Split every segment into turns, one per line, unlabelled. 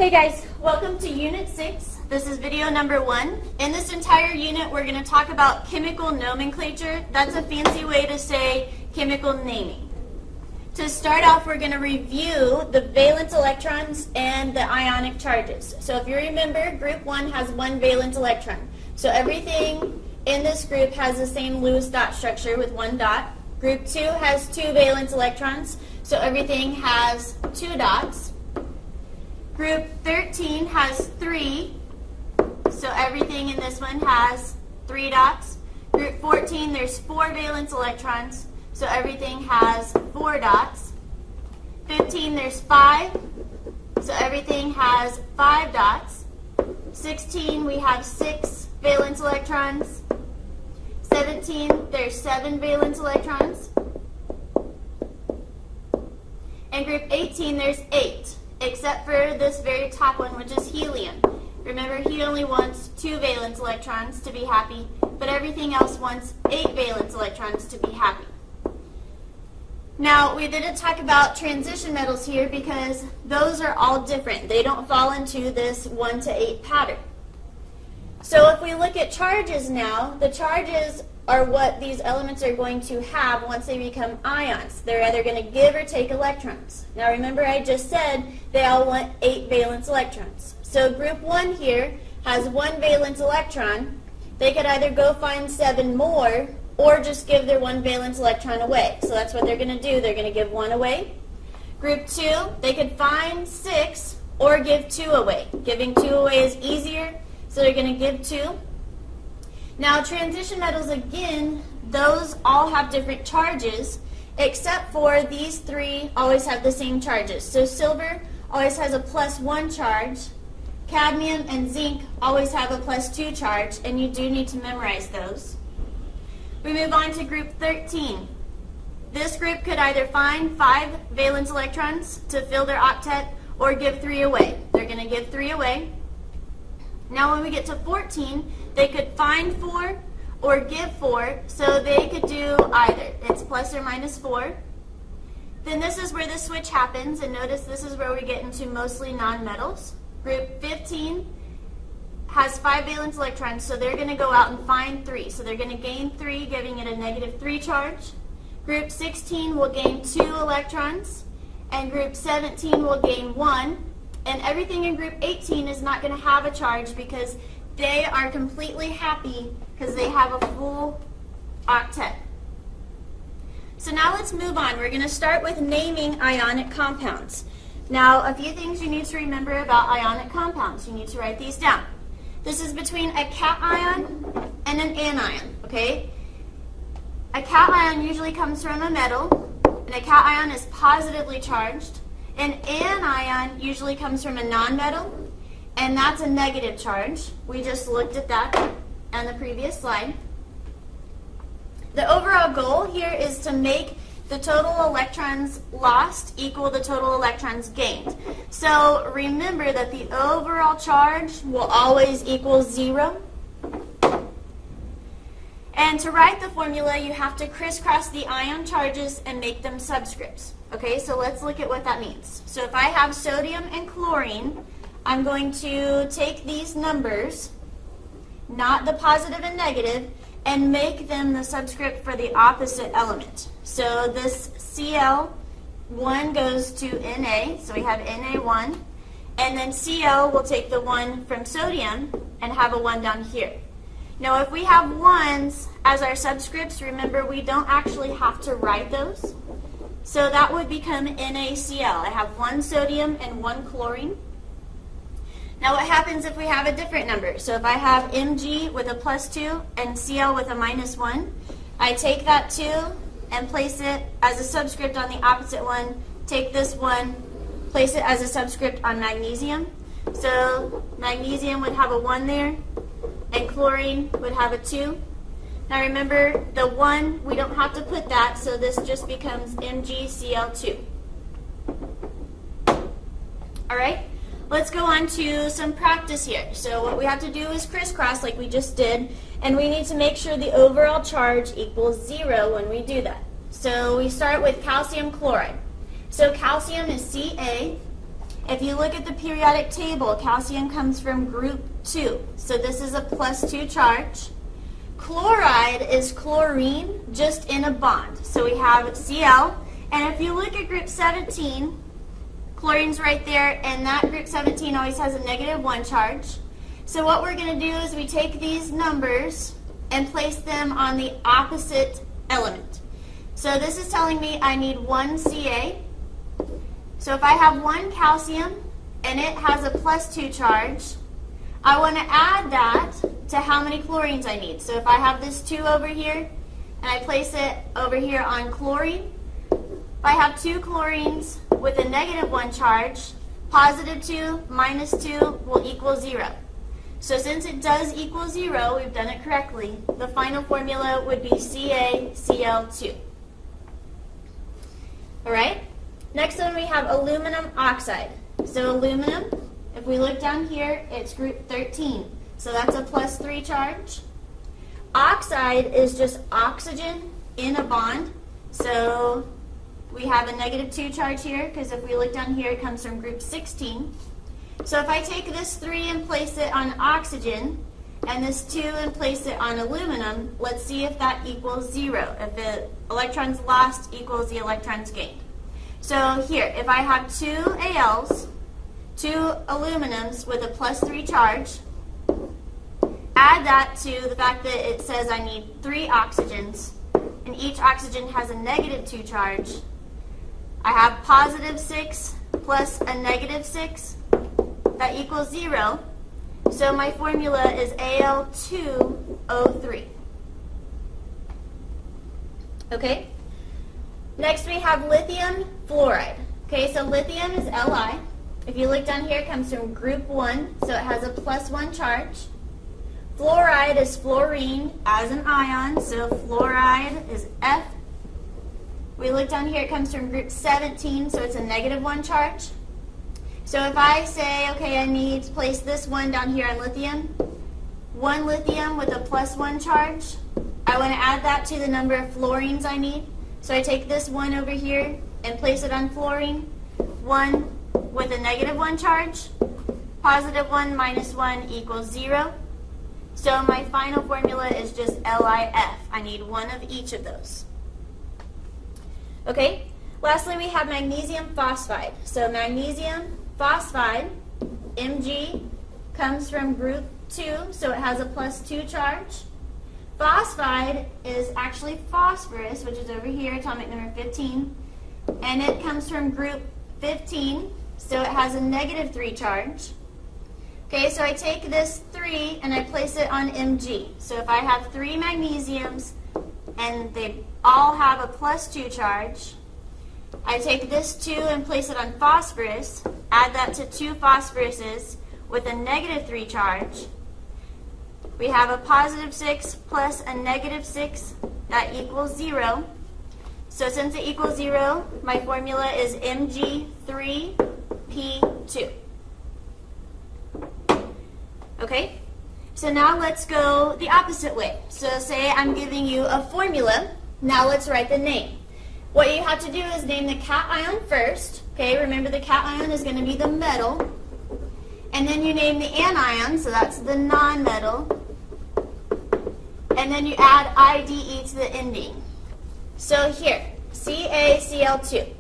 Hey guys, welcome to Unit 6. This is video number 1. In this entire unit, we're going to talk about chemical nomenclature. That's a fancy way to say chemical naming. To start off, we're going to review the valence electrons and the ionic charges. So if you remember, group 1 has one valence electron. So everything in this group has the same Lewis dot structure with one dot. Group 2 has two valence electrons, so everything has two dots. Group 13 has 3, so everything in this one has 3 dots. Group 14, there's 4 valence electrons, so everything has 4 dots. 15, there's 5, so everything has 5 dots. 16, we have 6 valence electrons. 17, there's 7 valence electrons. And group 18, there's 8. Except for this very top one, which is helium. Remember, he only wants 2 valence electrons to be happy, but everything else wants 8 valence electrons to be happy. Now, we didn't talk about transition metals here because those are all different. They don't fall into this 1 to 8 pattern. So if we look at charges now, the charges are what these elements are going to have once they become ions. They're either going to give or take electrons. Now remember, I just said they all want 8 valence electrons. So group 1 here has 1 valence electron. They could either go find 7 more or just give their 1 valence electron away. So that's what they're going to do. They're going to give 1 away. Group 2, they could find 6 or give 2 away. Giving 2 away is easier, so they're going to give 2. Now, transition metals, again, those all have different charges, except for these 3 always have the same charges. So silver always has a +1 charge. Cadmium and zinc always have a +2 charge, and you do need to memorize those. We move on to group 13. This group could either find 5 valence electrons to fill their octet or give 3 away. They're going to give 3 away. Now when we get to 14, they could find 4 or give 4, so they could do either. It's plus or minus 4. Then this is where the switch happens, and notice this is where we get into mostly nonmetals. Group 15 has 5 valence electrons, so they're going to go out and find 3. So they're going to gain 3, giving it a -3 charge. Group 16 will gain 2 electrons, and group 17 will gain 1. And everything in group 18 is not going to have a charge because they are completely happy because they have a full octet. So now let's move on. We're going to start with naming ionic compounds. Now, a few things you need to remember about ionic compounds. You need to write these down. This is between a cation and an anion, okay? A cation usually comes from a metal, and a cation is positively charged. An anion usually comes from a nonmetal, and that's a negative charge. We just looked at that on the previous slide. The overall goal here is to make the total electrons lost equal the total electrons gained. So remember that the overall charge will always equal 0. And to write the formula, you have to crisscross the ion charges and make them subscripts. Okay, so let's look at what that means. So if I have sodium and chlorine, I'm going to take these numbers, not the positive and negative, and make them the subscript for the opposite element. So this Cl1 goes to Na, so we have Na1, and then Cl will take the 1 from sodium and have a 1 down here. Now if we have 1s as our subscripts, remember we don't actually have to write those. So that would become NaCl. I have 1 sodium and 1 chlorine. Now what happens if we have a different number? So if I have Mg with a +2 and Cl with a -1, I take that 2 and place it as a subscript on the opposite one, take this 1, place it as a subscript on magnesium. So magnesium would have a 1 there, and chlorine would have a 2. Now remember, the 1, we don't have to put that, so this just becomes MgCl2. All right, let's go on to some practice here. So what we have to do is crisscross like we just did, and we need to make sure the overall charge equals 0 when we do that. So we start with calcium chloride. So calcium is Ca, If you look at the periodic table, calcium comes from group 2. So this is a +2 charge. Chloride is chlorine just in a bond. So we have Cl. And if you look at group 17, chlorine's right there, and that group 17 always has a -1 charge. So what we're going to do is we take these numbers and place them on the opposite element. So this is telling me I need 1 Ca. So if I have 1 calcium and it has a +2 charge, I want to add that to how many chlorines I need. So if I have this 2 over here and I place it over here on chlorine, if I have 2 chlorines with a -1 charge, +2 minus 2 will equal 0. So since it does equal 0, we've done it correctly. The final formula would be CaCl2. All right? Next one we have aluminum oxide. So aluminum, if we look down here, it's group 13. So that's a +3 charge. Oxide is just oxygen in a bond. So we have a -2 charge here, because if we look down here, it comes from group 16. So if I take this 3 and place it on oxygen, and this 2 and place it on aluminum, let's see if that equals 0. If the electrons lost equals the electrons gained. So here, if I have 2 Als, 2 aluminums with a +3 charge, add that to the fact that it says I need 3 oxygens, and each oxygen has a -2 charge. I have +6 plus a -6. That equals 0. So my formula is Al2O3. Okay? Next we have lithium fluoride. Okay, so lithium is Li. If you look down here, it comes from group 1, so it has a +1 charge. Fluoride is fluorine as an ion, so fluoride is F. We look down here, it comes from group 17, so it's a -1 charge. So if I say, okay, I need to place this one down here on lithium, 1 lithium with a +1 charge, I want to add that to the number of fluorines I need. So I take this 1 over here and place it on fluorine, 1 with a -1 charge, +1 minus 1 equals 0. So my final formula is just LiF. I need 1 of each of those. Okay, lastly we have magnesium phosphide. So magnesium phosphide, Mg, comes from group 2, so it has a +2 charge. Phosphide is actually phosphorus, which is over here, atomic number 15, and it comes from group 15, so it has a -3 charge. Okay, so I take this 3 and I place it on Mg. So if I have 3 magnesiums and they all have a +2 charge, I take this 2 and place it on phosphorus, add that to 2 phosphoruses with a -3 charge. We have a +6 plus a -6, that equals 0. So since it equals 0, my formula is Mg3P2. Okay, so now let's go the opposite way. So say I'm giving you a formula. Now let's write the name. What you have to do is name the cation first. Okay, remember the cation is going to be the metal. And then you name the anion, so that's the nonmetal. And then you add IDE to the ending. So here, CaCl2.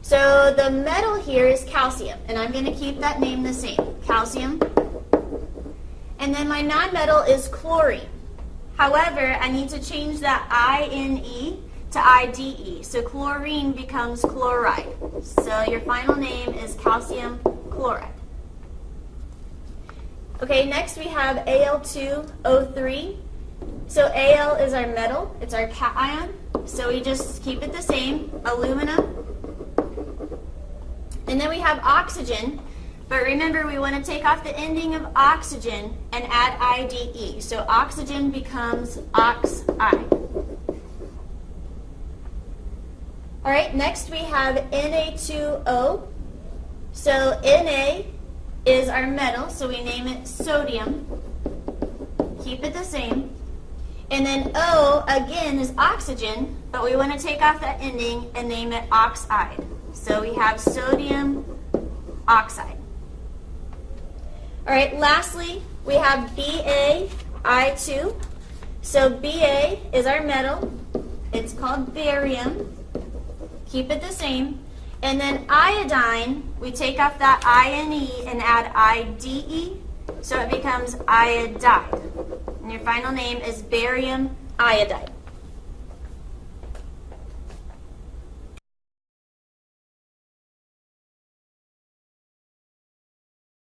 So the metal here is calcium, and I'm going to keep that name the same, calcium. And then my nonmetal is chlorine. However, I need to change that INE to IDE. So chlorine becomes chloride. So your final name is calcium chloride. Okay, next we have Al2O3. So Al is our metal, it's our cation. So we just keep it the same, aluminum. And then we have oxygen. But remember, we want to take off the ending of oxygen and add IDE. So oxygen becomes oxide. All right, next we have Na2O. So Na is our metal, so we name it sodium. Keep it the same. And then O, again, is oxygen, but we want to take off that ending and name it oxide. So we have sodium oxide. All right, lastly, we have BaI2. So Ba is our metal. It's called barium. Keep it the same. And then iodine, we take off that I and E and add IDE, so it becomes iodide. And your final name is barium iodide.